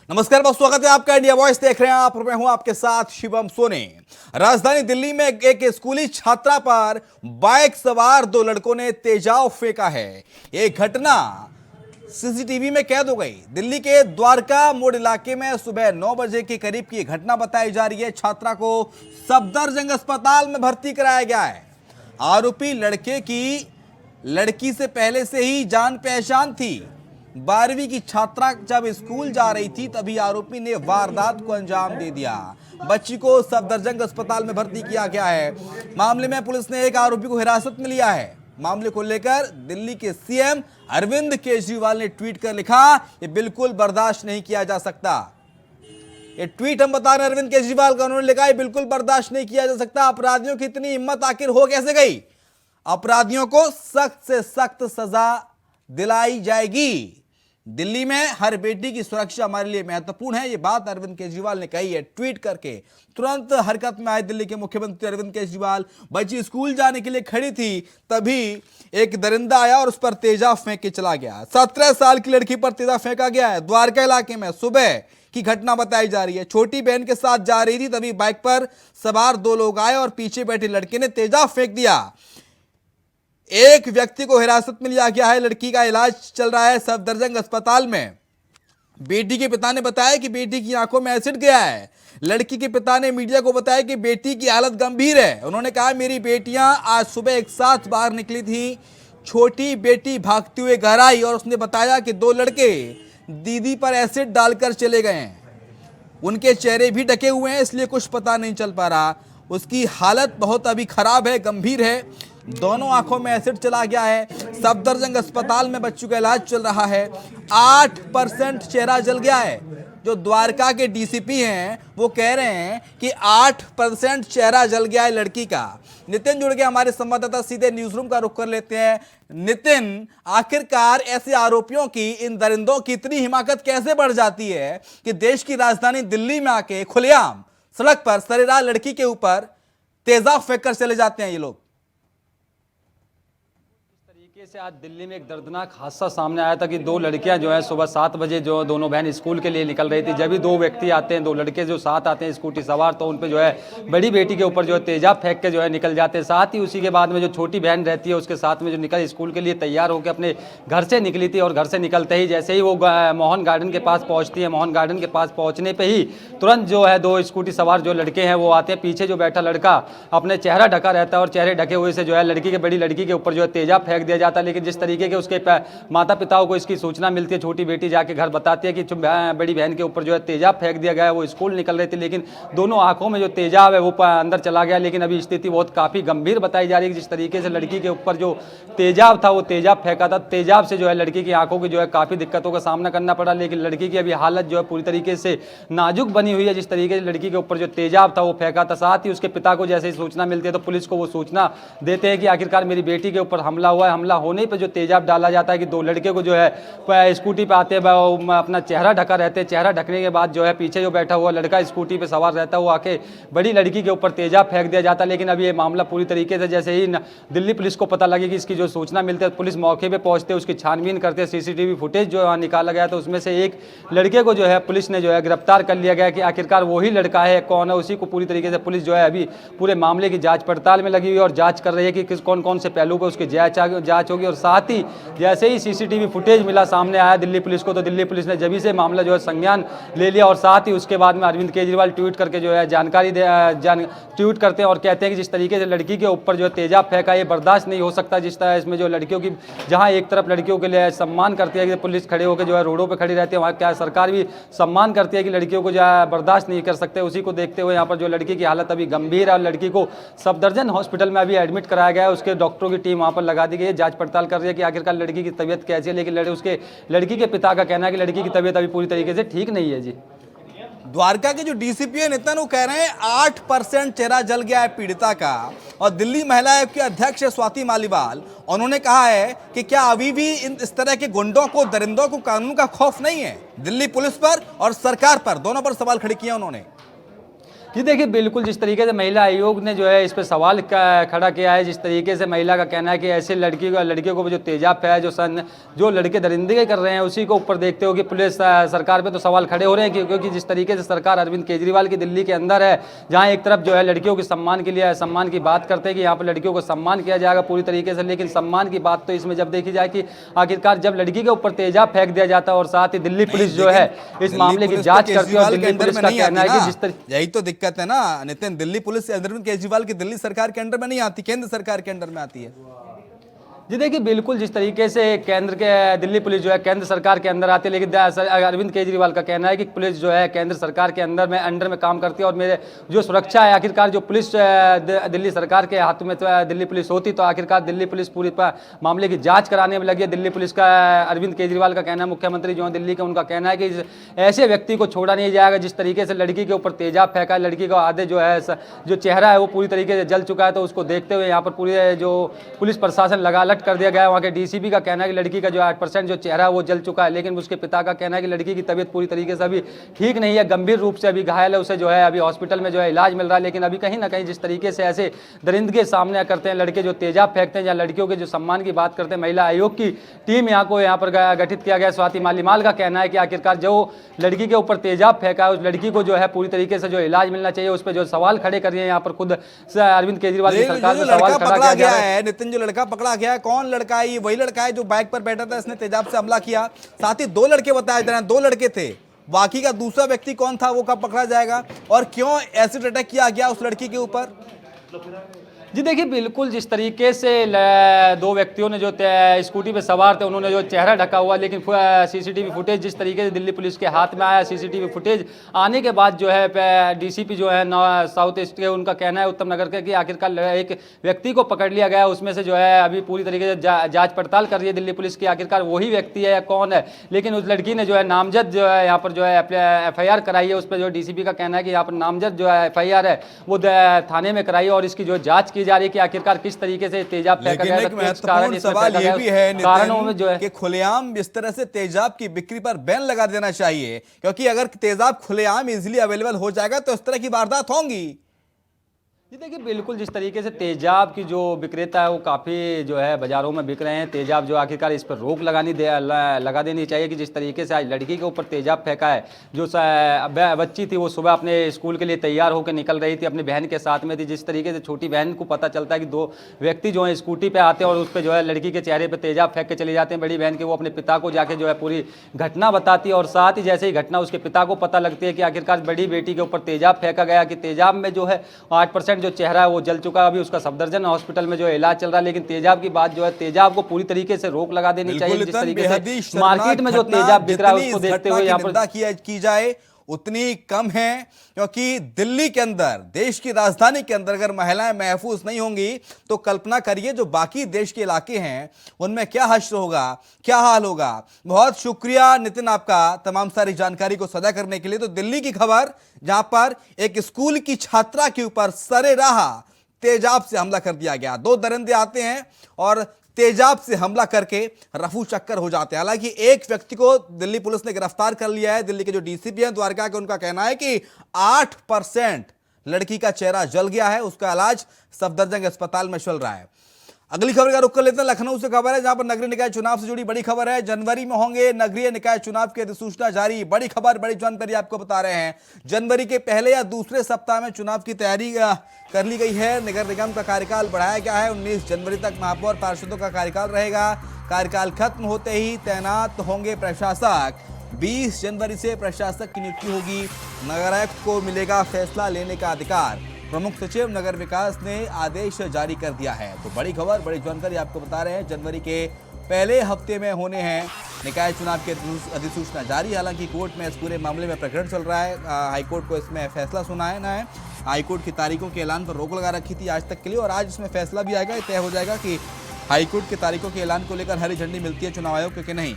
नमस्कार, बहुत स्वागत है आपका। इंडिया वॉइस देख रहे हैं आप, मैं हूं आपके साथ शिवम सोनी। राजधानी दिल्ली में एक स्कूली छात्रा पर बाइक सवार दो लड़कों ने तेजाब फेंका है। यह घटना सीसीटीवी में कैद हो गई। दिल्ली के द्वारका मोड़ इलाके में सुबह 9 बजे के करीब की घटना बताई जा रही है। छात्रा को सफदरजंग अस्पताल में भर्ती कराया गया है। आरोपी लड़के की लड़की से पहले से ही जान पहचान थी। 12वीं की छात्रा जब स्कूल जा रही थी तभी आरोपी ने वारदात को अंजाम दे दिया। बच्ची को सफदरजंग अस्पताल में भर्ती किया गया है। मामले में पुलिस ने एक आरोपी को हिरासत में लिया है। मामले को लेकर दिल्ली के सीएम अरविंद केजरीवाल ने ट्वीट कर लिखा, ये बिल्कुल बर्दाश्त नहीं किया जा सकता। ये ट्वीट हम बता रहे हैं अरविंद केजरीवाल का, उन्होंने लिखा, ये बिल्कुल बर्दाश्त नहीं किया जा सकता। अपराधियों की इतनी हिम्मत आखिर हो कैसे गई? अपराधियों को सख्त से सख्त सजा दिलाई जाएगी। दिल्ली में हर बेटी की सुरक्षा हमारे लिए महत्वपूर्ण है, ये बात अरविंद केजरीवाल ने कही है ट्वीट करके। तुरंत हरकत में आए दिल्ली के मुख्यमंत्री अरविंद केजरीवाल। बच्ची स्कूल जाने के लिए खड़ी थी, तभी एक दरिंदा आया और उस पर तेजाब फेंक के चला गया। 17 साल की लड़की पर तेजाब फेंका गया है। द्वारका इलाके में सुबह की घटना बताई जा रही है। छोटी बहन के साथ जा रही थी, तभी बाइक पर सवार दो लोग आए और पीछे बैठे लड़के ने तेजाब फेंक दिया। एक व्यक्ति को हिरासत में लिया गया है। लड़की का इलाज चल रहा है सफदरजंग अस्पताल में। बेटी के पिता ने बताया कि बेटी की आंखों में एसिड गया है। लड़की के पिता ने मीडिया को बताया कि बेटी की हालत गंभीर है। उन्होंने कहा, मेरी बेटियां आज सुबह एक साथ बाहर निकली थी। छोटी बेटी भागती हुए घर आई और उसने बताया कि दो लड़के दीदी पर एसिड डालकर चले गए हैं। उनके चेहरे भी ढके हुए हैं, इसलिए कुछ पता नहीं चल पा रहा। उसकी हालत बहुत अभी खराब है, गंभीर है। दोनों आंखों में एसिड चला गया है। सफदरजंग अस्पताल में बच्चों का इलाज चल रहा है। 8% चेहरा जल गया है। जो द्वारका के डीसीपी हैं वो कह रहे हैं कि 8% चेहरा जल गया है लड़की का। नितिन जुड़ गए हमारे संवाददाता, सीधे न्यूज रूम का रुख कर लेते हैं। नितिन, आखिरकार ऐसे आरोपियों की, इन दरिंदों की इतनी हिमाकत कैसे बढ़ जाती है कि देश की राजधानी दिल्ली में आके खुलेआम सड़क पर सरेराह लड़की के ऊपर तेजाब फेंक कर चले जाते हैं ये लोग? से आज दिल्ली में एक दर्दनाक हादसा सामने आया था कि दो लड़कियां जो है सुबह 7 बजे जो दोनों बहन स्कूल के लिए निकल रही थी। जब भी दो व्यक्ति आते हैं, दो लड़के जो साथ आते हैं स्कूटी सवार, तो उन पे जो है बड़ी बेटी के ऊपर जो है तेजाब फेंक के जो है निकल जाते हैं। साथ ही उसी के बाद में जो छोटी बहन रहती है उसके साथ में जो निकल स्कूल के लिए तैयार होकर अपने घर से निकली थी और घर से निकलते ही जैसे ही वो मोहन गार्डन के पास पहुँचती है, मोहन गार्डन के पास पहुँचने पर ही तुरंत जो है दो स्कूटी सवार जो लड़के हैं वो आते हैं। पीछे जो बैठा लड़का अपने चेहरा ढका रहता है और चेहरे ढके हुए से जो है लड़की के, बड़ी लड़की के ऊपर जो है तेजाब फेंक दिया जाता है। लेकिन जिस तरीके के उसके माता पिताओं को इसकी सूचना मिलती है, छोटी बेटी जाके घर बताती है कि बड़ी बहन के ऊपर जो है तेजाब फेंक दिया गया है। वो स्कूल निकल रही थी, लेकिन दोनों आंखों में जो तेजाब है वो अंदर चला गया। लेकिन अभी स्थिति बहुत काफ़ी गंभीर बताई जा रही है। जिस तरीके से लड़की के ऊपर जो तेजाब था वो तेजाब फेंका था, तेजाब से जो है लड़की की आंखों की जो है काफ़ी दिक्कतों का सामना करना पड़ा। लेकिन लड़की की अभी हालत जो है पूरी तरीके से नाजुक बनी हुई है। जिस तरीके से लड़की के ऊपर जो तेजाब था वो फेंका था, साथ ही उसके पिता को जैसे ही सूचना मिलती है तो पुलिस को वो सूचना देते हैं कि आखिरकार मेरी बेटी के ऊपर हमला हुआ है। हमला होने पर जो तेजाब डाला जाता है कि दो लड़के को जो है स्कूटी पे आते हैं, अपना चेहरा ढका रहते हैं। चेहरा ढकने के बाद जो है पीछे जो बैठा हुआ लड़का स्कूटी पे सवार रहता है वो आके बड़ी लड़की के ऊपर तेजाब फेंक दिया जाता है। लेकिन अभी ये मामला पूरी तरीके से, जैसे ही दिल्ली पुलिस को पता लगे कि इसकी जो सूचना मिलती है, पुलिस मौके पे पहुंचते हैं, उसकी छानबीन करते हैं। सीसीटीवी फुटेज जो निकाला गया तो उसमें से एक लड़के को जो है पुलिस ने जो है गिरफ्तार कर लिया गया कि आखिरकार वही लड़का है, कौन है। उसी को पूरी तरीके से पुलिस जो है अभी पूरे मामले की जाँच पड़ताल में लगी हुई है और जाँच कर रही है कि किस कौन कौन से पहलू पर उसकी जाँच होगी। और साथ ही जैसे ही सीसीटीवी फुटेज मिला सामने आया दिल्ली पुलिस को, तो दिल्ली पुलिस ने जब से मामला जो है संज्ञान ले लिया। और साथ ही उसके बाद में अरविंद केजरीवाल ट्वीट करके जो है जानकारी ट्वीट करते हैं और कहते हैं कि जिस तरीके से लड़की के ऊपर जो तेजाब फेंका ये बर्दाश्त नहीं हो सकता। जिस तरह इसमें जो लड़कियों की, जहां एक तरफ लड़कियों के लिए सम्मान करती है कि पुलिस खड़े होकर जो है रोडों पर खड़ी रहती है, वहाँ क्या सरकार भी सम्मान करती है कि लड़कियों को जो है बर्दाश्त नहीं कर सकते। उसी को देखते हुए यहाँ पर जो लड़की की हालत अभी गंभीर है और लड़की को सफदरजंग हॉस्पिटल में अभी एडमिट कराया गया है। उसके डॉक्टरों की टीम वहाँ पर लगा दी गई है, जाँच पड़ताल कर रही है कि आखिरकार लड़की की तबीयत कैसी है। लेकिन उसके लड़की के पिता का कहना है कि लड़की की तबीयत अभी पूरी तरीके से ठीक नहीं है। जी, द्वारका के जो डीसीपी है नितिन, वो कह रहे हैं 8% चेहरा जल गया है पीड़िता का। और दिल्ली महिला आयोग के अध्यक्ष स्वाति मालीवाल, उन्होंने कहा है कि क्या अभी भी इस तरह के गुंडों को, दरिंदों को कानून का खौफ नहीं है? दिल्ली पुलिस पर और सरकार पर, दोनों पर सवाल खड़े किए उन्होंने। जी देखिए, बिल्कुल जिस तरीके से महिला आयोग ने जो है इस पे सवाल खड़ा किया है, जिस तरीके से महिला का कहना है कि ऐसे लड़कियों को जो तेजाब है, जो लड़के दरिंदगी कर रहे हैं उसी को ऊपर देखते हो कि पुलिस सरकार पे तो सवाल खड़े हो रहे हैं क्योंकि जिस तरीके से सरकार अरविंद केजरीवाल की दिल्ली के अंदर है, जहाँ एक तरफ जो है लड़कियों के सम्मान के लिए सम्मान की बात करते हैं कि यहाँ पर लड़कियों को सम्मान किया जाएगा पूरी तरीके से, लेकिन सम्मान की बात तो इसमें जब देखी जाए कि आखिरकार जब लड़की के ऊपर तेजाब फेंक दिया जाता है और साथ ही दिल्ली पुलिस जो है इस मामले की जांच करती है और दिल्ली पुलिस का कहना है कि जिस तरह यही तो दिक्कत है ना नितिन, दिल्ली पुलिस अरविंद केजरीवाल की दिल्ली सरकार के अंडर में नहीं आती, केंद्र सरकार के अंडर में आती है। जी देखिए, बिल्कुल जिस तरीके से दिल्ली पुलिस जो है केंद्र सरकार के अंदर आती है, लेकिन अरविंद केजरीवाल का कहना है कि पुलिस जो है केंद्र सरकार के अंडर में काम करती है और मेरे जो सुरक्षा है आखिरकार जो पुलिस दिल्ली सरकार के हाथ में दिल्ली पुलिस होती तो आखिरकार दिल्ली पुलिस पूरी मामले की जांच कराने में लगी है। दिल्ली पुलिस का अरविंद केजरीवाल का कहना है, मुख्यमंत्री जो है दिल्ली के, उनका कहना है कि ऐसे व्यक्ति को छोड़ा नहीं जाएगा जिस तरीके से लड़की के ऊपर तेजाब फेंका है, लड़की का आधे जो है जो चेहरा है वो पूरी तरीके से जल चुका है, तो उसको देखते हुए यहाँ पर पूरे जो पुलिस प्रशासन लगा कर दिया गया है। वहाँ के डीसीपी का कहना है कि लड़की का जो 8% जो चेहरा है वो जल चुका है, लेकिन उसके पिता का कहना है कि लड़की की तबीयत पूरी तरीके से अभी ठीक नहीं है, गंभीर रूप से अभी घायल है, उसे जो है अभी हॉस्पिटल में जो है इलाज मिल रहा है। लेकिन अभी कहीं ना कहीं जिस तरीके से ऐसे दरिंदगी सामने करते हैं लड़के जो तेजाब फेंकते हैं या लड़कियों के जो सम्मान की बात करते हैं, महिला आयोग की टीम यहाँ पर गठित किया गया। स्वाति मालीवाल का कहना है कि आखिरकार जो लड़की के ऊपर तेजाब फेंका है उस लड़की को जो है पूरी तरीके से जो इलाज मिलना चाहिए, उस पर जो सवाल खड़े कर रहे हैं यहाँ पर खुद अरविंद केजरीवाल की सरकार में सवाल खड़ा किया है। नितिन, जो लड़का पकड़ा गया है कौन लड़का है? ये वही लड़का है जो बाइक पर बैठा था, इसने तेजाब से हमला किया। साथ ही 2 लड़के बताए जा रहे हैं, 2 लड़के थे, बाकी का दूसरा व्यक्ति कौन था वो कब पकड़ा जाएगा और क्यों एसिड अटैक किया गया उस लड़की के ऊपर? जी देखिए, बिल्कुल जिस तरीके से 2 व्यक्तियों ने जो स्कूटी पे सवार थे उन्होंने जो चेहरा ढका हुआ, लेकिन सीसीटीवी फुटेज जिस तरीके से दिल्ली पुलिस के हाथ में आया, सीसीटीवी फुटेज आने के बाद जो है डीसीपी जो है साउथ ईस्ट के, उनका कहना है उत्तम नगर के कि आखिरकार एक व्यक्ति को पकड़ लिया गया, उसमें से जो है अभी पूरी तरीके से जांच पड़ताल कर रही है दिल्ली पुलिस की आखिरकार वही व्यक्ति है या कौन है। लेकिन उस लड़की ने जो है नामजद जो है यहाँ पर जो है FIR कराई है, उस पर जो डीसीपी का कहना है कि यहाँ पर नामजद जो है FIR है वो थाने में कराई और इसकी जो जांच की जा रही है कि आखिरकार किस तरीके से तेजाब फेंका गया। लेकिन एक महत्वपूर्ण सवाल ये भी है कारणों में जो है कि खुलेआम इस तरह से तेजाब की बिक्री पर बैन लगा देना चाहिए, क्योंकि अगर तेजाब खुलेआम इजीली अवेलेबल हो जाएगा तो इस तरह की वारदात होंगी। जी देखिए, बिल्कुल जिस तरीके से तेजाब की जो विक्रेता है वो काफ़ी जो है बाज़ारों में बिक रहे हैं तेजाब, जो आखिरकार इस पर रोक लगा देनी चाहिए कि जिस तरीके से आज लड़की के ऊपर तेजाब फेंका है। जो बच्ची थी वो सुबह अपने स्कूल के लिए तैयार होकर निकल रही थी, अपनी बहन के साथ में थी, जिस तरीके से छोटी बहन को पता चलता है कि 2 व्यक्ति जो है स्कूटी पर आते हैं और उस पर जो है लड़की के चेहरे पर तेजाब फेंक के चले जाते हैं। बड़ी बहन के वो अपने पिता को जाके जो है पूरी घटना बताती है और साथ ही जैसे ही घटना उसके पिता को पता लगती है कि आखिरकार बड़ी बेटी के ऊपर तेजाब फेंका गया, कि तेजाब में जो है 8% जो चेहरा है वो जल चुका है, अभी उसका सफदरजंग हॉस्पिटल में जो इलाज चल रहा है। लेकिन तेजाब की बात जो है, तेजाब को पूरी तरीके से रोक लगा देनी चाहिए। जिस तरीके से मार्केट में जो तेजाब बिक रहा है उसको देखते हुए यहाँ पर की जाए उतनी कम है, क्योंकि दिल्ली के अंदर, देश की राजधानी के अंदर अगर महिलाएं महफूज नहीं होंगी तो कल्पना करिए जो बाकी देश के इलाके हैं उनमें क्या हश्र होगा, क्या हाल होगा। बहुत शुक्रिया नितिन आपका तमाम सारी जानकारी को साझा करने के लिए। तो दिल्ली की खबर जहां पर एक स्कूल की छात्रा के ऊपर सरेराह तेजाब से हमला कर दिया गया, 2 दरिंदे आते हैं और तेजाब से हमला करके रफू चक्कर हो जाते हैं। हालांकि एक व्यक्ति को दिल्ली पुलिस ने गिरफ्तार कर लिया है। दिल्ली के जो डीसीपी हैं द्वारका के, उनका कहना है कि 8% लड़की का चेहरा जल गया है, उसका इलाज सफदरजंग अस्पताल में चल रहा है। अगली खबर का रुख कर लेते हैं। लखनऊ से खबर है जहां पर नगरीय निकाय चुनाव से जुड़ी बड़ी खबर है। जनवरी में होंगे नगरीय निकाय चुनाव की अधिसूचना जारी। बड़ी खबर, बड़ी जानकारी आपको बता रहे हैं। जनवरी के पहले या दूसरे सप्ताह में चुनाव की तैयारी कर ली गई है। नगर निगम का कार्यकाल बढ़ाया गया है। 19 जनवरी तक महापौर पार्षदों का कार्यकाल रहेगा। कार्यकाल खत्म होते ही तैनात होंगे प्रशासक। 20 जनवरी से प्रशासक की नियुक्ति होगी। नगर आयुक्त को मिलेगा फैसला लेने का अधिकार। प्रमुख सचिव नगर विकास ने आदेश जारी कर दिया है। तो बड़ी खबर, बड़ी जानकारी आपको बता रहे हैं। जनवरी के पहले हफ्ते में होने हैं निकाय चुनाव की अधिसूचना जारी। हालांकि कोर्ट में इस पूरे मामले में प्रकरण चल रहा है। हाईकोर्ट को इसमें फैसला सुनाना है। हाईकोर्ट की तारीखों के ऐलान पर रोक लगा रखी थी आज तक के लिए और आज इसमें फैसला भी आएगा। तय हो जाएगा कि हाईकोर्ट की तारीखों के ऐलान को लेकर हरी झंडी मिलती है चुनाव आयोग को कि नहीं।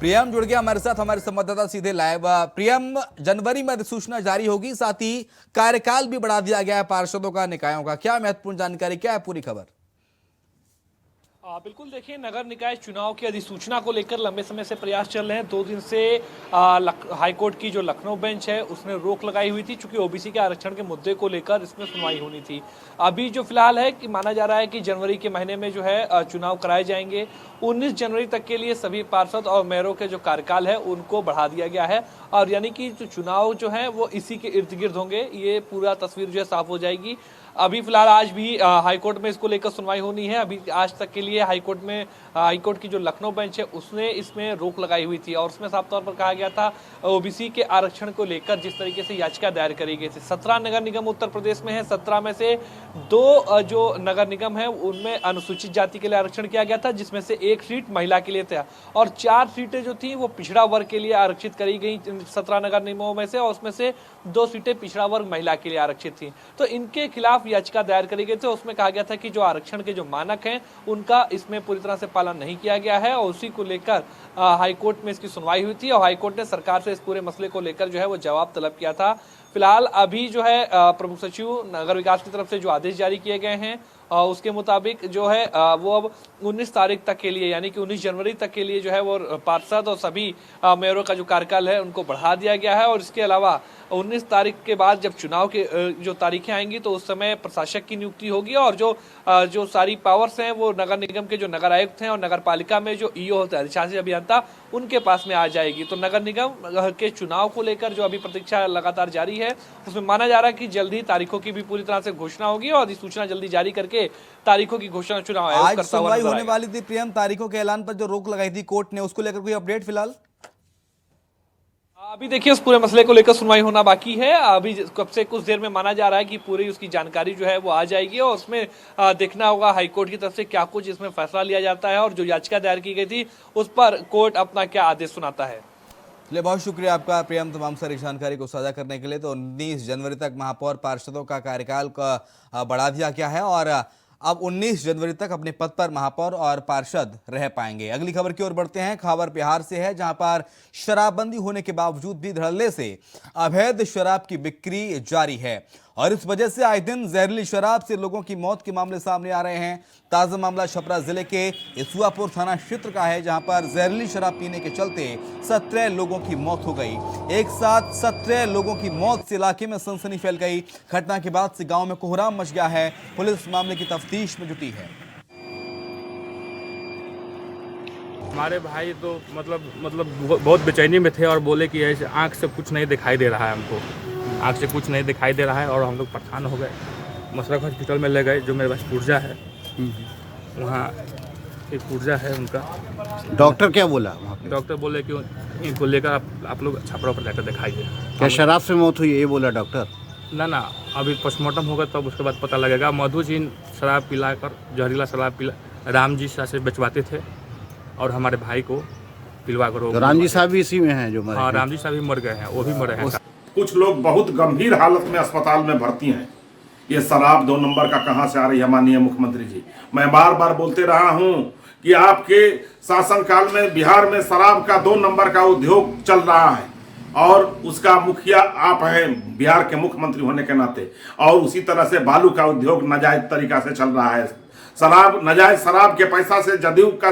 प्रियम जुड़ गया हमारे साथ, हमारे संवाददाता सीधे लाइव। प्रियम, जनवरी में अधिसूचना जारी होगी, साथ ही कार्यकाल भी बढ़ा दिया गया है पार्षदों का, निकायों का। क्या महत्वपूर्ण जानकारी, क्या है पूरी खबर? बिल्कुल देखिए, नगर निकाय चुनाव की अधिसूचना को लेकर लंबे समय से प्रयास चल रहे हैं। 2 दिन से हाईकोर्ट की जो लखनऊ बेंच है उसने रोक लगाई हुई थी, चूंकि ओबीसी के आरक्षण के मुद्दे को लेकर इसमें सुनवाई होनी थी। अभी जो फिलहाल है कि माना जा रहा है कि जनवरी के महीने में जो है चुनाव कराए जाएंगे। 19 जनवरी तक के लिए सभी पार्षद और मेयरों के जो कार्यकाल है उनको बढ़ा दिया गया है, और यानी कि जो चुनाव जो है वो इसी के इर्द गिर्द होंगे। ये पूरा तस्वीर जो है साफ हो जाएगी। अभी फिलहाल आज भी हाईकोर्ट में इसको लेकर सुनवाई होनी है। अभी आज तक के लिए हाईकोर्ट की जो लखनऊ बेंच है उसने इसमें रोक लगाई हुई थी, और उसमें साफ तौर पर कहा गया था ओबीसी के आरक्षण को लेकर जिस तरीके से याचिका दायर करी गई थी। 17 नगर निगम उत्तर प्रदेश में है। 17 में से 2 जो नगर निगम है उनमें अनुसूचित जाति के लिए आरक्षण किया गया था, जिसमें से 1 सीट महिला के लिए था, और 4 सीटें जो थी वो पिछड़ा वर्ग के लिए आरक्षित करी गई 17 नगर निगमों में से, और उसमें से 2 सीटें पिछड़ा वर्ग महिला के लिए आरक्षित थी। तो इनके खिलाफ याचिका दायर करी गई थी। उसमें कहा गया था कि जो आरक्षण के जो मानक हैं उनका इसमें पूरी तरह से पालन नहीं किया गया है, और उसी को लेकर हाईकोर्ट में इसकी सुनवाई हुई थी, और हाईकोर्ट ने सरकार से इस पूरे मसले को लेकर जो है वो जवाब तलब किया था। फिलहाल अभी जो है प्रमुख सचिव नगर विकास की तरफ से जो आदेश जारी किए गए हैं उसके मुताबिक जो है वो अब 19 तारीख तक के लिए, यानी कि 19 जनवरी तक के लिए जो है वो पार्षद और सभी मेयरों का जो कार्यकाल है उनको बढ़ा दिया गया है। और इसके अलावा 19 तारीख के बाद जब चुनाव के जो तारीखें आएंगी तो उस समय प्रशासक की नियुक्ति होगी, और जो सारी पावर्स हैं वो नगर निगम के जो नगर आयुक्त हैं और नगर पालिका में जो ईओ होता है, अधिशासी अभियंता, उनके पास में आ जाएगी। तो नगर निगम के चुनाव को लेकर जो अभी प्रतीक्षा लगातार जारी है, उसमें माना जा रहा है कि जल्दी तारीखों की भी पूरी तरह से घोषणा होगी, और अधिसूचना जल्दी जारी करके तारीखों की घोषणा चुनाव आयोग आज करता हुआ सुनवाई नजर होने आएगा। वाली थी प्रियम, तारीखों के ऐलान पर जो रोक लगाई थी कोर्ट ने, उसको लेकर कोई अपडेट फिलहाल? अभी देखिए उस पूरे मसले को लेकर सुनवाई होना बाकी है। अभी कब से कुछ देर में माना जा रहा है कि पूरी उसकी जानकारी जो है वो आ जाएगी, और उसमें देखना होगा हाईकोर्ट की तरफ से क्या कुछ इसमें फैसला लिया जाता है, और जो याचिका दायर की गई थी उस पर कोर्ट अपना क्या आदेश सुनाता है। चलिए, बहुत शुक्रिया आपका प्रियम तमाम सारी जानकारी को साझा करने के लिए। तो 19 जनवरी तक महापौर पार्षदों का कार्यकाल का बढ़ा दिया गया है, और अब 19 जनवरी तक अपने पद पर महापौर और पार्षद रह पाएंगे। अगली खबर की ओर बढ़ते हैं। खबर बिहार से है, जहां पर शराबबंदी होने के बावजूद भी धड़ल्ले से अवैध शराब की बिक्री जारी है, और इस वजह से आए दिन जहरीली शराब से लोगों की मौत के मामले सामने आ रहे हैं। ताजा मामला छपरा जिले के इसुआपुर थाना क्षेत्र का है, जहां पर जहरीली शराब पीने के चलते 17 लोगों की मौत हो गई। एक साथ 17 लोगों की मौत से इलाके में सनसनी फैल गई। घटना के बाद से गांव में कोहराम मच गया है। पुलिस मामले की तफ्तीश में जुटी है। हमारे भाई तो मतलब बहुत बेचैनी में थे, और बोले कि ऐसे आँख से कुछ नहीं दिखाई दे रहा है, हमको आँख से कुछ नहीं दिखाई दे रहा है, और हम लोग परेशान हो गए। मसरख हॉस्पिटल में ले गए, जो मेरे पास पुर्जा है, वहाँ एक पुर्जा है उनका। डॉक्टर क्या बोला वहाँ पे? डॉक्टर बोले कि इनको लेकर आप लोग छपरा पर जाकर दिखाइए। क्या शराब से मौत हुई, ये बोला डॉक्टर? ना, अभी पोस्टमार्टम होगा तब उसके बाद पता लगेगा। मधु जी शराब पिलाकर, जहरीला शराब पिला राम जी से बेचवाते थे, और हमारे भाई को पिलवा कर। तो राम जी साहब भी इसी में हैं जो मरे? हाँ, राम जी साहब भी मर गए हैं, वो भी मरे हैं। कुछ लोग बहुत गंभीर हालत में अस्पताल में भर्ती हैं। ये शराब 2 नंबर का कहां से आ रही है? माननीय मुख्यमंत्री जी, मैं बार बार बोलते रहा हूं कि आपके शासनकाल में बिहार में शराब का 2 नंबर का उद्योग चल रहा है, और उसका मुखिया आप हैं बिहार के मुख्यमंत्री होने के नाते। और उसी तरह से बालू का उद्योग नाजायज तरीका से चल रहा है। नाजायज शराब के पैसा से जदयू का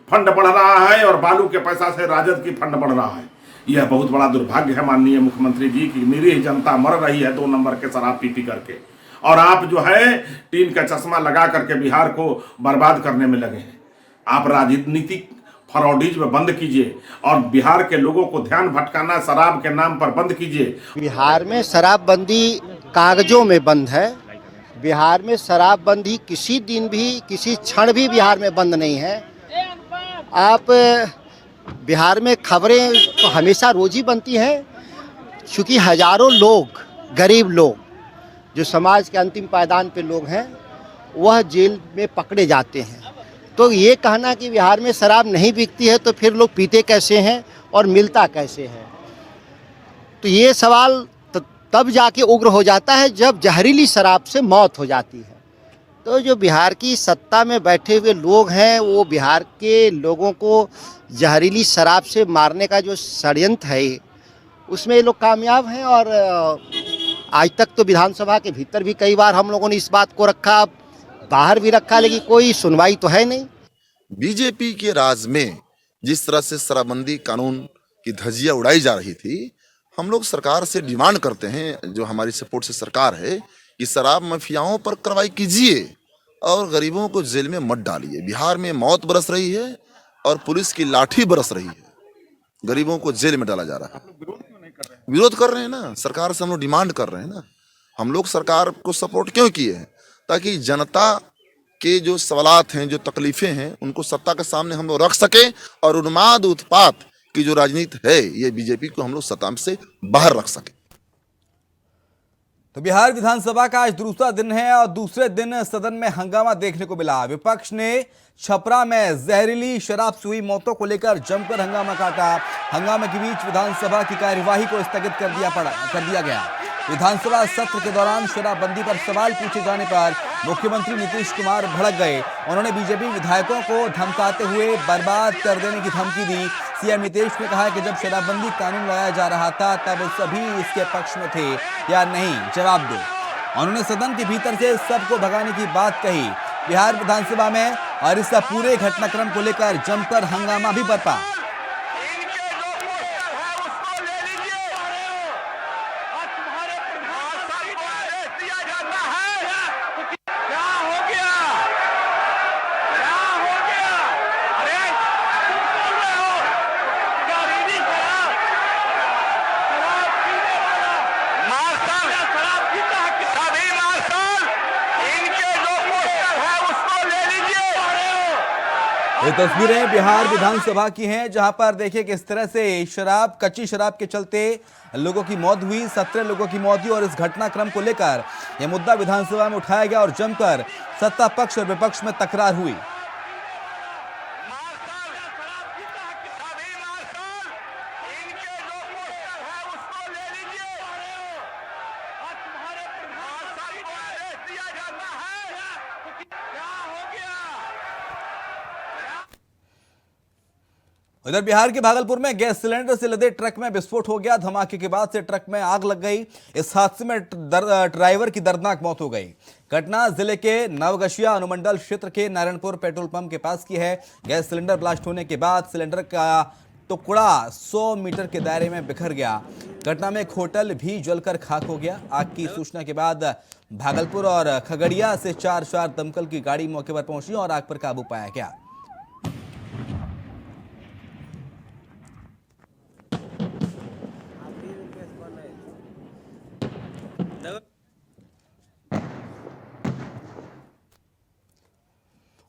फंड बढ़ रहा है, और बालू के पैसा से राजद की फंड बढ़ रहा है। यह बहुत बड़ा दुर्भाग्य है माननीय मुख्यमंत्री जी की निरीह जनता मर रही है 2 नंबर के शराब पी करके, और आप जो है टीन का चश्मा लगा करके बिहार को बर्बाद करने में लगे हैं। आप राजनीतिक फ्रॉडिज्म बंद कीजिए, और बिहार के लोगों को ध्यान भटकाना शराब के नाम पर बंद कीजिए। बिहार में शराबबंदी कागजों में बंद है। बिहार में शराबबंदी किसी दिन भी, किसी क्षण भी बिहार में बंद नहीं है। आप बिहार में खबरें तो हमेशा रोज ही बनती हैं, क्योंकि हजारों लोग, गरीब लोग, जो समाज के अंतिम पायदान पे लोग हैं, वह जेल में पकड़े जाते हैं। तो ये कहना कि बिहार में शराब नहीं बिकती है, तो फिर लोग पीते कैसे हैं और मिलता कैसे है? तो ये सवाल तब जाके उग्र हो जाता है जब जहरीली शराब से मौत हो जाती है। तो जो बिहार की सत्ता में बैठे हुए लोग हैं, वो बिहार के लोगों को जहरीली शराब से मारने का जो षड्यंत्र है, उसमें ये लोग कामयाब हैं। और आज तक तो विधानसभा के भीतर भी कई बार हम लोगों ने इस बात को रखा, बाहर भी रखा, लेकिन कोई सुनवाई तो है नहीं। बीजेपी के राज में जिस तरह से शराबबंदी कानून की धज्जियां उड़ाई जा रही थी, हम लोग सरकार से डिमांड करते हैं, जो हमारी सपोर्ट से सरकार है, कि शराब माफियाओं पर कार्रवाई कीजिए और गरीबों को जेल में मत डालिए। बिहार में मौत बरस रही है और पुलिस की लाठी बरस रही है, गरीबों को जेल में डाला जा रहा है। विरोध कर रहे हैं ना, सरकार से हम लोग डिमांड कर रहे हैं ना। हम लोग सरकार को सपोर्ट क्यों किए हैं? ताकि जनता के जो सवालात हैं, जो तकलीफें हैं, उनको सत्ता के सामने हम लोग रख सके और उन्माद उत्पात की जो राजनीति है, ये बीजेपी को हम लोग सत्ता से बाहर रख सके। तो बिहार विधानसभा का आज दूसरा दिन है और दूसरे दिन सदन में हंगामा देखने को मिला। विपक्ष ने छपरा में जहरीली शराब से हुई मौतों को लेकर जमकर हंगामा काटा। हंगामे के बीच विधानसभा की कार्यवाही को स्थगित कर दिया गया। विधानसभा सत्र के दौरान शराबबंदी पर सवाल पूछे जाने पर मुख्यमंत्री नीतीश कुमार भड़क गए। उन्होंने बीजेपी विधायकों को धमकाते हुए बर्बाद कर देने की धमकी दी। सीएम नीतीश ने कहा कि जब शराबबंदी कानून लाया जा रहा था तब सभी इसके पक्ष में थे या नहीं, जवाब दो। उन्होंने सदन के भीतर से सबको भगाने की बात कही। बिहार विधानसभा में और इस पूरे घटनाक्रम को लेकर जमकर हंगामा भी बरपा। ये तस्वीरें बिहार विधानसभा की हैं, जहां पर देखिए किस तरह से कच्ची शराब के चलते लोगों की मौत हुई, 17 लोगों की मौत हुई। और इस घटनाक्रम को लेकर यह मुद्दा विधानसभा में उठाया गया और जमकर सत्ता पक्ष और विपक्ष में तकरार हुई। इधर बिहार के भागलपुर में गैस सिलेंडर से लदे ट्रक में विस्फोट हो गया। धमाके के बाद से ट्रक में आग लग गई। इस हादसे में ड्राइवर की दर्दनाक मौत हो गई। घटना जिले के नवगछिया अनुमंडल क्षेत्र के नारायणपुर पेट्रोल पंप के पास की है। गैस सिलेंडर ब्लास्ट होने के बाद सिलेंडर का टुकड़ा 100 मीटर के दायरे में बिखर गया। घटना में एक होटल भी जलकर खाक हो गया। आग की सूचना के बाद भागलपुर और खगड़िया से 4 दमकल की गाड़ी मौके पर पहुंची और आग पर काबू पाया गया।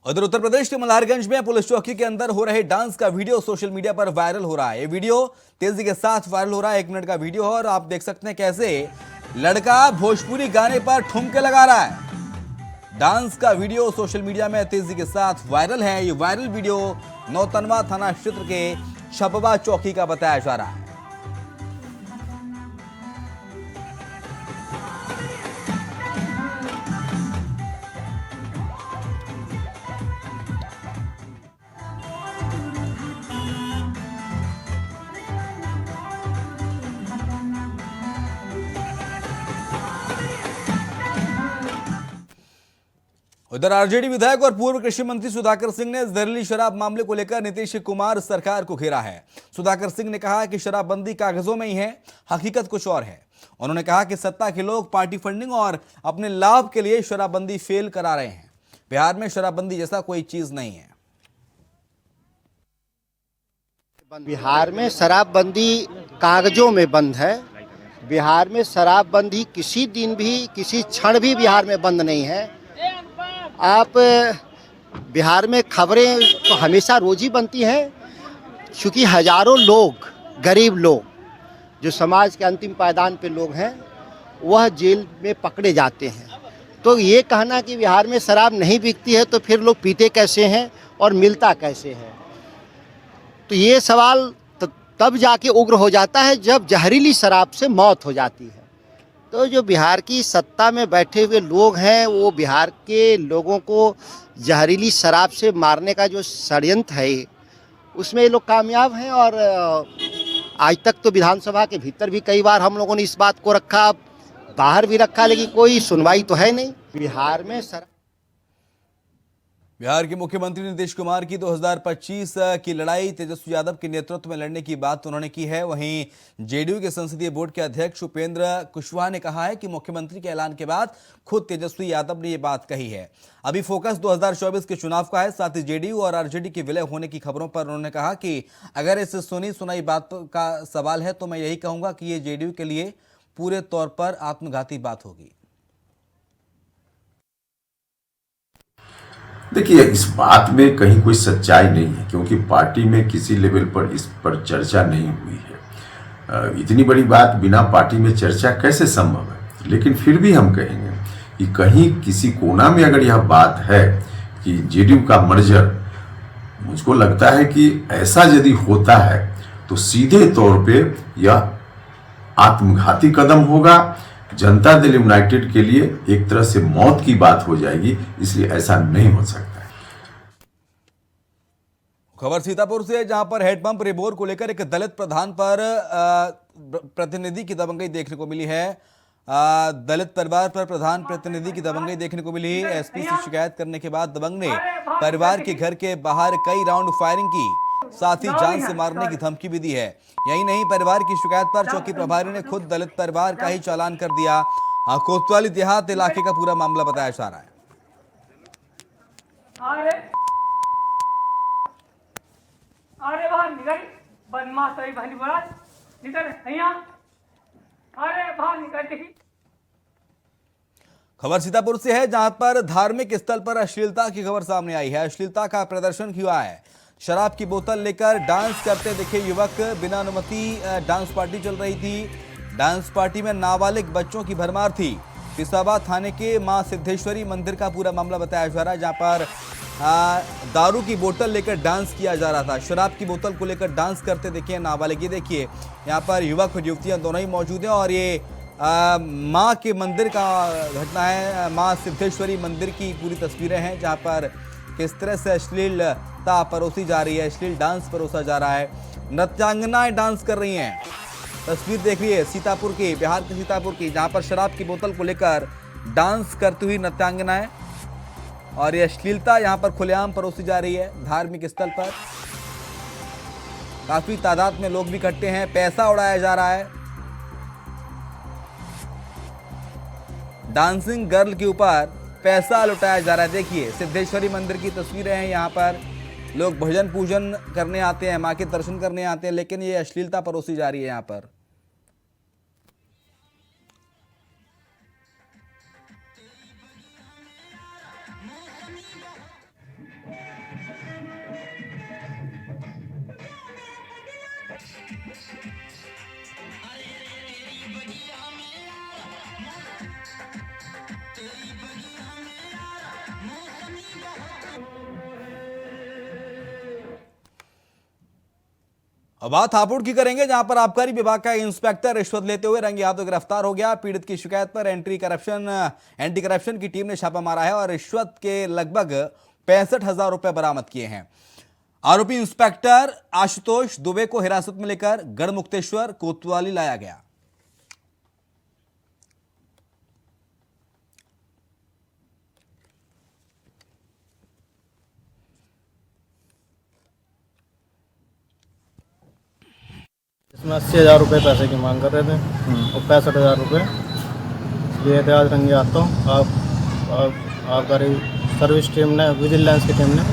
उधर उत्तर प्रदेश के मल्हारगंज में पुलिस चौकी के अंदर हो रहे डांस का वीडियो सोशल मीडिया पर वायरल हो रहा है। ये वीडियो तेजी के साथ वायरल हो रहा है। 1 मिनट का वीडियो है और आप देख सकते हैं कैसे लड़का भोजपुरी गाने पर ठुमके लगा रहा है। डांस का वीडियो सोशल मीडिया में तेजी के साथ वायरल है। ये वायरल वीडियो नौतनवा थाना क्षेत्र के छपवा चौकी का बताया जा रहा है। उधर आरजेडी विधायक और पूर्व कृषि मंत्री सुधाकर सिंह ने जहरीली शराब मामले को लेकर नीतीश कुमार सरकार को घेरा है। सुधाकर सिंह ने कहा कि शराबबंदी कागजों में ही है, हकीकत कुछ और है। उन्होंने कहा कि सत्ता के लोग पार्टी फंडिंग और अपने लाभ के लिए शराबबंदी फेल करा रहे हैं। बिहार में शराबबंदी जैसा कोई चीज नहीं है। बिहार में शराबबंदी कागजों में बंद है। बिहार में शराबबंदी किसी दिन भी, किसी क्षण भी बिहार में बंद नहीं है। आप बिहार में खबरें तो हमेशा रोज ही बनती हैं, क्योंकि हजारों लोग, गरीब लोग, जो समाज के अंतिम पायदान पे लोग हैं, वह जेल में पकड़े जाते हैं। तो ये कहना कि बिहार में शराब नहीं बिकती है तो फिर लोग पीते कैसे हैं और मिलता कैसे है, तो ये सवाल तब जाके उग्र हो जाता है जब जहरीली शराब से मौत हो जाती है। तो जो बिहार की सत्ता में बैठे हुए लोग हैं, वो बिहार के लोगों को जहरीली शराब से मारने का जो षड्यंत्र है, उसमें ये लोग कामयाब हैं। और आज तक तो विधानसभा के भीतर भी कई बार हम लोगों ने इस बात को रखा, बाहर भी रखा, लेकिन कोई सुनवाई तो है नहीं। बिहार में बिहार के मुख्यमंत्री नीतीश कुमार की 2025 की लड़ाई तेजस्वी यादव के नेतृत्व में लड़ने की बात उन्होंने की है। वहीं जेडीयू के संसदीय बोर्ड के अध्यक्ष उपेंद्र कुशवाहा ने कहा है कि मुख्यमंत्री के ऐलान के बाद खुद तेजस्वी यादव ने ये बात कही है। अभी फोकस 2024 के चुनाव का है। साथ ही जेडीयू और आरजेडी के विलय होने की खबरों पर उन्होंने कहा कि अगर इस सुनी सुनाई बात का सवाल है तो मैं यही कहूंगा कि ये जेडीयू के लिए पूरे तौर पर आत्मघाती बात होगी। देखिए, इस बात में कहीं कोई सच्चाई नहीं है, क्योंकि पार्टी में किसी लेवल पर इस पर चर्चा नहीं हुई है। इतनी बड़ी बात बिना पार्टी में चर्चा कैसे संभव है। लेकिन फिर भी हम कहेंगे कि कहीं किसी कोना में अगर यह बात है कि जेडीयू का मर्जर, मुझको लगता है कि ऐसा यदि होता है तो सीधे तौर पे यह आत्मघाती कदम होगा। जनता दल यूनाइटेड के लिए एक तरह से मौत की बात हो जाएगी, इसलिए ऐसा नहीं हो सकता है। खबर सीतापुर से, जहां पर हेडपंप रिबोर को लेकर एक दलित प्रधान पर प्रतिनिधि की दबंगई देखने को मिली है। दलित परिवार पर प्रधान प्रतिनिधि की दबंगई देखने को मिली। एसपी से शिकायत करने के बाद दबंग ने परिवार के घर के बाहर कई राउंड फायरिंग की, साथ ही जान से मारने की धमकी भी दी है। यही नहीं, परिवार की शिकायत पर चौकी प्रभारी ने खुद दलित परिवार का ही चालान कर दिया। कोतवाली देहात इलाके का पूरा मामला बताया जा रहा है। अरे बाहर निकल, बदमाश सही भाई बोला, निकल यहाँ, अरे बाहर निकल। देखी खबर सीतापुर से है, जहां पर धार्मिक स्थल पर अश्लीलता की खबर सामने आई है। अश्लीलता का प्रदर्शन हुआ है। शराब की बोतल लेकर डांस करते दिखे युवक। बिना अनुमति डांस पार्टी चल रही थी। डांस पार्टी में नाबालिग बच्चों की भरमार थी। फिसाबाद थाने के मां सिद्धेश्वरी मंदिर का पूरा मामला बताया जा रहा है, जहां पर दारू की बोतल लेकर डांस किया जा रहा था। शराब की बोतल को लेकर डांस करते दिखे नाबालिग। ये देखिए, यहाँ पर युवक और युवतियां दोनों ही मौजूद हैं और ये माँ के मंदिर का घटना है। माँ सिद्धेश्वरी मंदिर की पूरी तस्वीरें हैं, जहाँ पर किस तरह से अश्लीलता परोसी जा रही है, अश्लील डांस परोसा जा रहा है। नृत्यांगनाएं डांस कर रही हैं। तस्वीर देख रही है सीतापुर की, बिहार के सीतापुर की, जहां पर शराब की बोतल को लेकर डांस करती हुई नृत्यांगनाएं, और ये अश्लीलता यहां पर खुलेआम परोसी जा रही है। धार्मिक स्थल पर काफी तादाद में लोग भी इकट्ठे हैं। पैसा उड़ाया जा रहा है। डांसिंग गर्ल के ऊपर पैसा लुटाया जा रहा है। देखिए, सिद्धेश्वरी मंदिर की तस्वीरें हैं। यहाँ पर लोग भजन पूजन करने आते हैं, माँ के दर्शन करने आते हैं, लेकिन ये अश्लीलता परोसी जा रही है यहाँ पर। अब बात हापुड़ की करेंगे, जहां पर आबकारी विभाग का इंस्पेक्टर रिश्वत लेते हुए रंगे हाथों गिरफ्तार हो गया। पीड़ित की शिकायत पर एंटी करप्शन की टीम ने छापा मारा है और रिश्वत के लगभग 65,000 रुपए बरामद किए हैं। आरोपी इंस्पेक्टर आशुतोष दुबे को हिरासत में लेकर गढ़मुक्तेश्वर कोतवाली लाया गया। इसमें 80,000 रुपये पैसे की मांग कर रहे थे और 65,000 रुपये लिए थे। आज रंगे हाथों आबकारी सर्विस टीम ने, विजिलेंस की टीम ने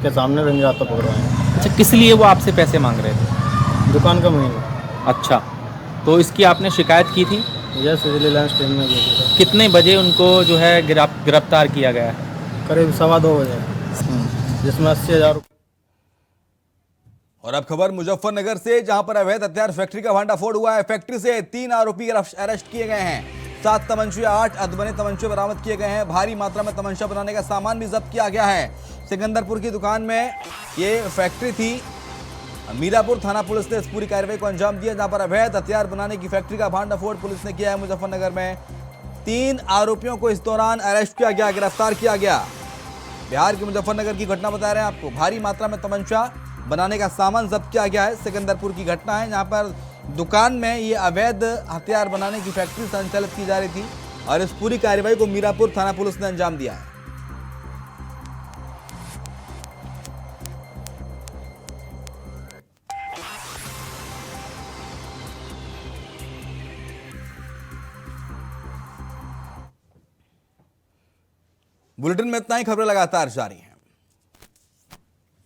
के सामने रंगे हाथों पकड़वाए। अच्छा, किस लिए वो आपसे पैसे मांग रहे थे? दुकान का महीना। अच्छा, तो इसकी आपने शिकायत की थी? यस, विजिलेंस टीम ने की थी। कितने बजे उनको जो है गिरफ्तार किया गया? करीब 2:15 बजे, जिसमें 80,000 रुपये। और अब खबर मुजफ्फरनगर से, जहां पर अवैध हथियार फैक्ट्री का भांडाफोड़ हुआ है। फैक्ट्री से 3 आरोपी अरेस्ट किए गए हैं। 7 तमंचे, 8 अधबने तमंचे बरामद किए गए हैं। भारी मात्रा में तमंचा बनाने का सामान भी जब्त किया गया है। सिकंदरपुर की दुकान में ये फैक्ट्री थी। मीरापुर थाना पुलिस ने इस पूरी कार्रवाई को अंजाम दिया, जहां पर अवैध हथियार बनाने की फैक्ट्री का भांडाफोड़ पुलिस ने किया है। मुजफ्फरनगर में 3 आरोपियों को इस दौरान अरेस्ट किया गया, गिरफ्तार किया गया। बिहार के मुजफ्फरनगर की घटना बता रहे हैं आपको। भारी मात्रा में तमंचा बनाने का सामान जब्त किया गया है। सिकंदरपुर की घटना है, जहां पर दुकान में ये अवैध हथियार बनाने की फैक्ट्री संचालित की जा रही थी और इस पूरी कार्रवाई को मीरापुर थाना पुलिस ने अंजाम दिया है। बुलेटिन में इतना ही, खबरें लगातार जारी हैं।